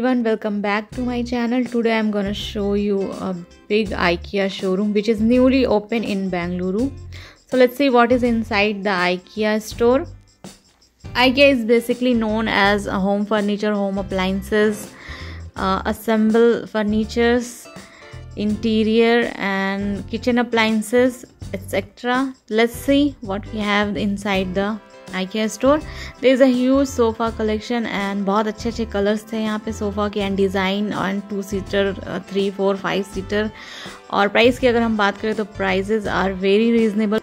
everyone, welcome back to my channel. Today I'm gonna show you a big IKEA showroom which is newly open in Bengaluru. So let's see what is inside the IKEA store. IKEA is basically known as a home furniture, home appliances, assemble furnitures, interior and kitchen appliances, etc. Let's see what we have inside the IKEA store. There is a huge sofa collection and बहुत अच्छे colours थे यहाँ पे sofa के and design and 2 seater 3 4 5 seater. और price की अगर हम बात करें तो प्राइसेस आर वेरी रीजनेबल।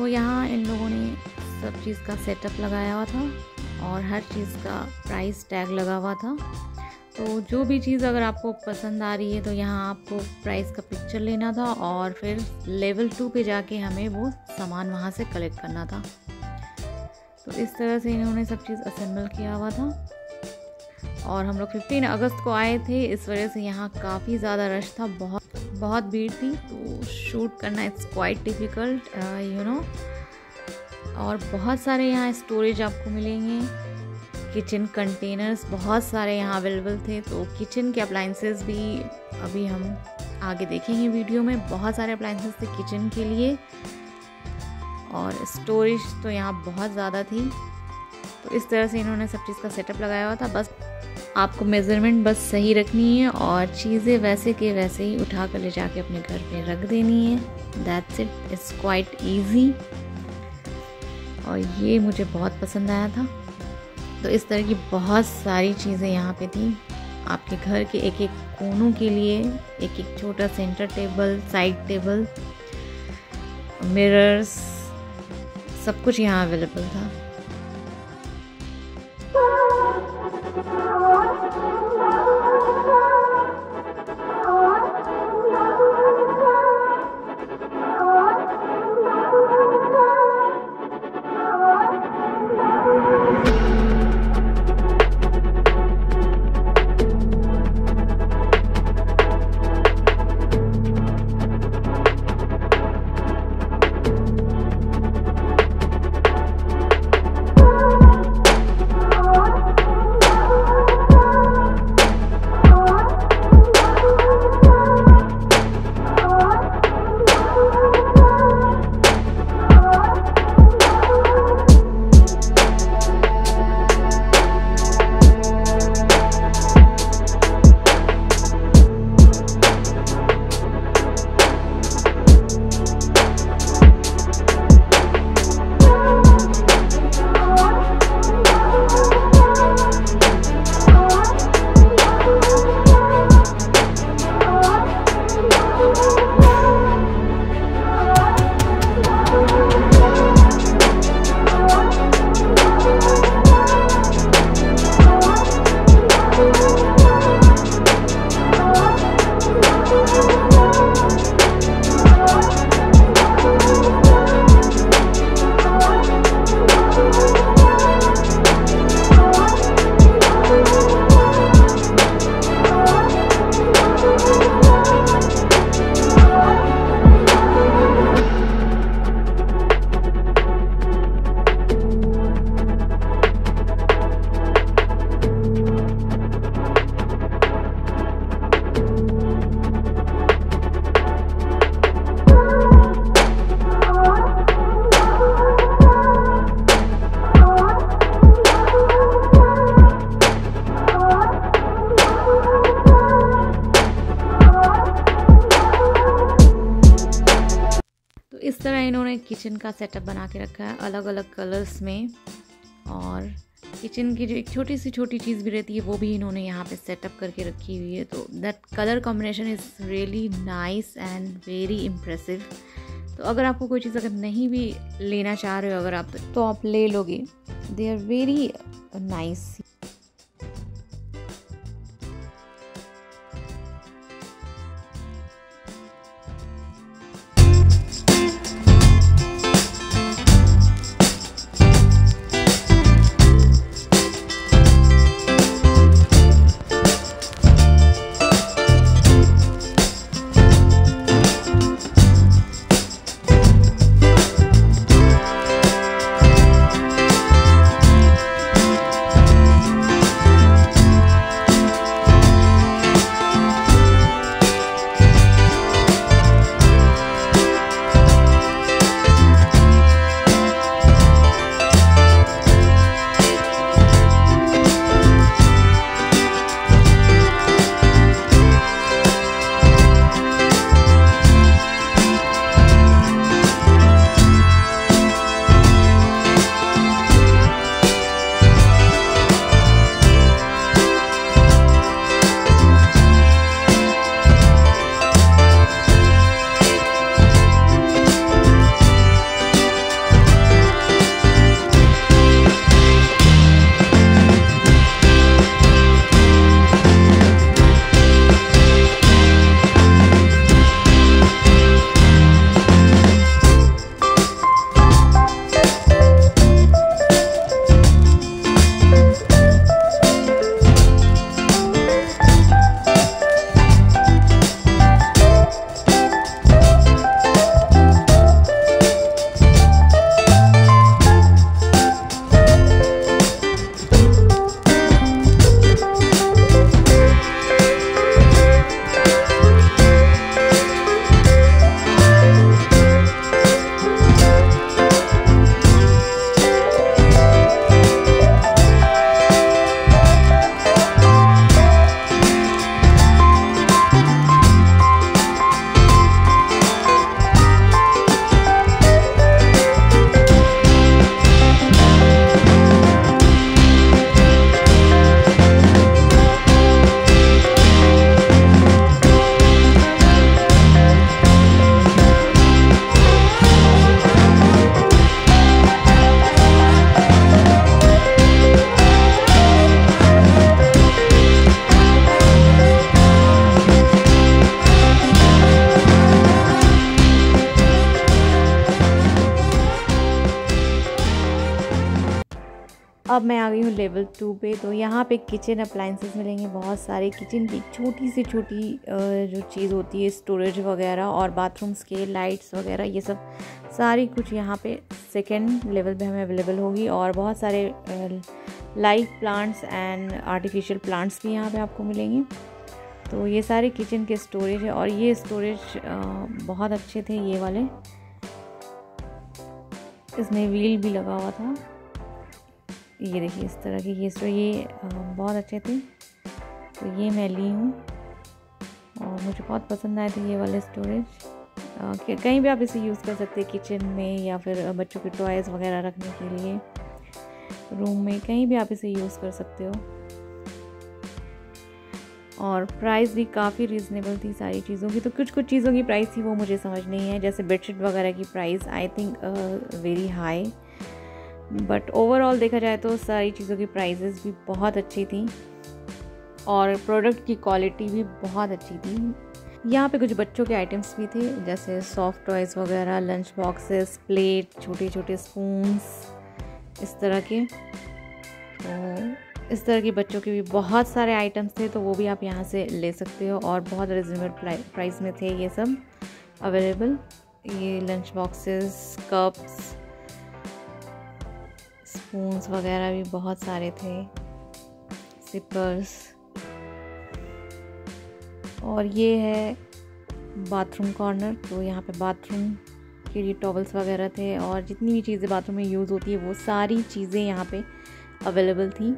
यहाँ इन लोगों ने सब चीज़ का सेटअप लगाया हुआ था और हर चीज़ का प्राइस टैग लगा हुआ था। तो जो भी चीज़ अगर आपको पसंद आ रही है तो यहाँ आपको प्राइस का पिक्चर लेना था और फिर लेवल 2 पे जाके हमें वो सामान वहाँ से कलेक्ट करना था। तो इस तरह से इन्होंने सब चीज़ असेंबल किया हुआ था और हम लोग 15 अगस्त को आए थे, इस वजह से यहाँ काफ़ी ज़्यादा रश था, बहुत भीड़ थी। तो शूट करना it's quite difficult you know. और बहुत सारे यहाँ स्टोरेज आपको मिलेंगे, किचन कंटेनर्स बहुत सारे यहाँ अवेलेबल थे। तो किचन के अप्लाइंसेस भी अभी हम आगे देखेंगे वीडियो में। बहुत सारे अप्लाइंसेस थे किचन के लिए और स्टोरेज तो यहाँ बहुत ज़्यादा थी। तो इस तरह से इन्होंने सब चीज़ का सेटअप लगाया हुआ था। बस आपको मेज़रमेंट बस सही रखनी है और चीज़ें वैसे के वैसे ही उठा कर ले जाके अपने घर पे रख देनी है। That's it, it's quite easy. और ये मुझे बहुत पसंद आया था। तो इस तरह की बहुत सारी चीज़ें यहाँ पे थी आपके घर के एक एक कोनों के लिए। एक एक छोटा centre table, side table, mirrors, सब कुछ यहाँ अवेलेबल था। इस तरह इन्होंने किचन का सेटअप बना के रखा है अलग अलग कलर्स में। और किचन की जो एक छोटी चीज़ भी रहती है वो भी इन्होंने यहाँ पे सेटअप करके रखी हुई है। तो that colour combination is really nice and very impressive. तो अगर आपको कोई चीज़ अगर नहीं भी लेना चाह रहे हो अगर आप, तो आप ले लोगे। They are very nice. अब मैं आ गई हूँ लेवल 2 पे। तो यहाँ पे किचन अप्लाइंसेस मिलेंगे, बहुत सारे किचन की छोटी से छोटी जो चीज़ होती है, स्टोरेज वगैरह और बाथरूम्स के लाइट्स वगैरह, ये सब सारी कुछ यहाँ पे सेकेंड लेवल पे हमें अवेलेबल होगी। और बहुत सारे live plants and artificial plants भी यहाँ पे आपको मिलेंगे। तो ये सारे किचन के स्टोरेज है और ये स्टोरेज बहुत अच्छे थे ये वाले, इसमें व्हील भी लगा हुआ था। ये देखिए इस तरह की ये स्टोरेज, ये बहुत अच्छे थे। तो ये मैं ली हूँ और मुझे बहुत पसंद आए थे ये वाले स्टोरेज। कहीं भी आप इसे यूज़ कर सकते हैं, किचन में या फिर बच्चों के टॉयज़ वगैरह रखने के लिए, रूम में, कहीं भी आप इसे यूज़ कर सकते हो। और प्राइस भी काफ़ी रीज़नेबल थी सारी चीज़ों की। तो कुछ कुछ चीज़ों की प्राइस थी वो मुझे समझ नहीं है, जैसे बेडशीट वगैरह की price I think very high, but overall देखा जाए तो सारी चीज़ों की प्राइसेस भी बहुत अच्छी थी और प्रोडक्ट की क्वालिटी भी बहुत अच्छी थी। यहाँ पे कुछ बच्चों के आइटम्स भी थे, जैसे सॉफ्ट टॉयज़ वगैरह, लंच बॉक्सेस, प्लेट, छोटे छोटे स्पून्स, इस तरह के। तो इस तरह के बच्चों के भी बहुत सारे आइटम्स थे, तो वो भी आप यहाँ से ले सकते हो और बहुत रिजनेबल प्राइस में थे ये सब अवेलेबल। ये लंच बॉक्सेस, कप्स, स्पून्स वगैरह भी बहुत सारे थे, सिपर्स। और ये है बाथरूम कॉर्नर, तो यहाँ पे बाथरूम के लिए टॉवल्स वगैरह थे और जितनी भी चीज़ें बाथरूम में यूज़ होती है वो सारी चीज़ें यहाँ पे अवेलेबल थी।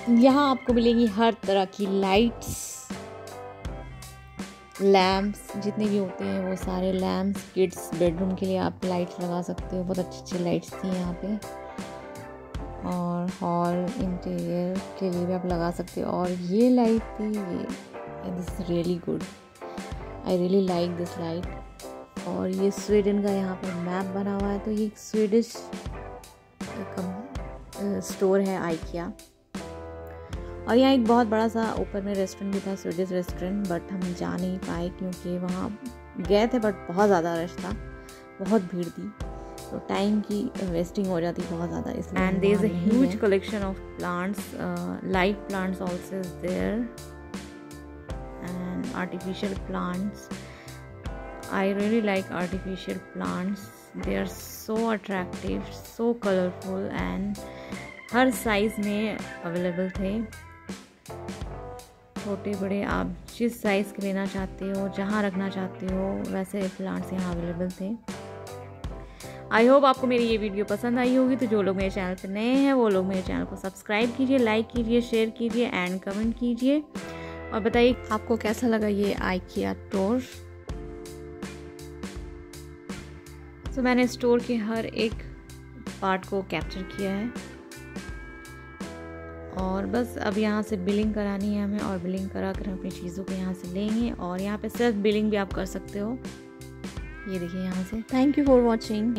यहाँ आपको मिलेंगी हर तरह की लाइट्स, लैम्प्स जितने भी होते हैं वो सारे लैम्प्स। किड्स बेडरूम के लिए आप लाइट्स लगा सकते हो, बहुत अच्छी अच्छी लाइट्स थी यहाँ पे। और हॉल इंटीरियर के लिए भी आप लगा सकते हो। और ये लाइट थी, ये this is really good, I really like this light. और ये स्वीडन का यहाँ पर मैप बना हुआ है। तो ये स्वीडिश स्टोर है आइकिया। और यहाँ एक बहुत बड़ा सा ऊपर में रेस्टोरेंट भी था, स्वीडिश रेस्टोरेंट, बट हम जा नहीं पाए क्योंकि वहाँ गए थे बट बहुत ज़्यादा रश था, बहुत भीड़ थी, तो टाइम की वेस्टिंग हो जाती बहुत ज़्यादा इसलिए। And there is a huge collection of plants, live plants also is there and artificial plants. I really like artificial plants, they are so attractive, so colourful and हर साइज़ में available थे, छोटे बड़े आप जिस साइज़ के लेना चाहते हो, जहाँ रखना चाहते हो वैसे प्लांट्स यहाँ अवेलेबल थे। आई होप आपको मेरी ये वीडियो पसंद आई होगी। तो जो लोग मेरे चैनल पर नए हैं वो लोग मेरे चैनल को सब्सक्राइब कीजिए, लाइक कीजिए, शेयर कीजिए एंड कमेंट कीजिए और बताइए आपको कैसा लगा ये आइकिया टूर। तो मैंने स्टोर के हर एक पार्ट को कैप्चर किया है और बस अब यहाँ से बिलिंग करानी है हमें और बिलिंग करा कर हम अपनी चीज़ों को यहाँ से लेंगे। और यहाँ पे सेल्फ बिलिंग भी आप कर सकते हो, ये देखिए यहाँ से। Thank you for watching.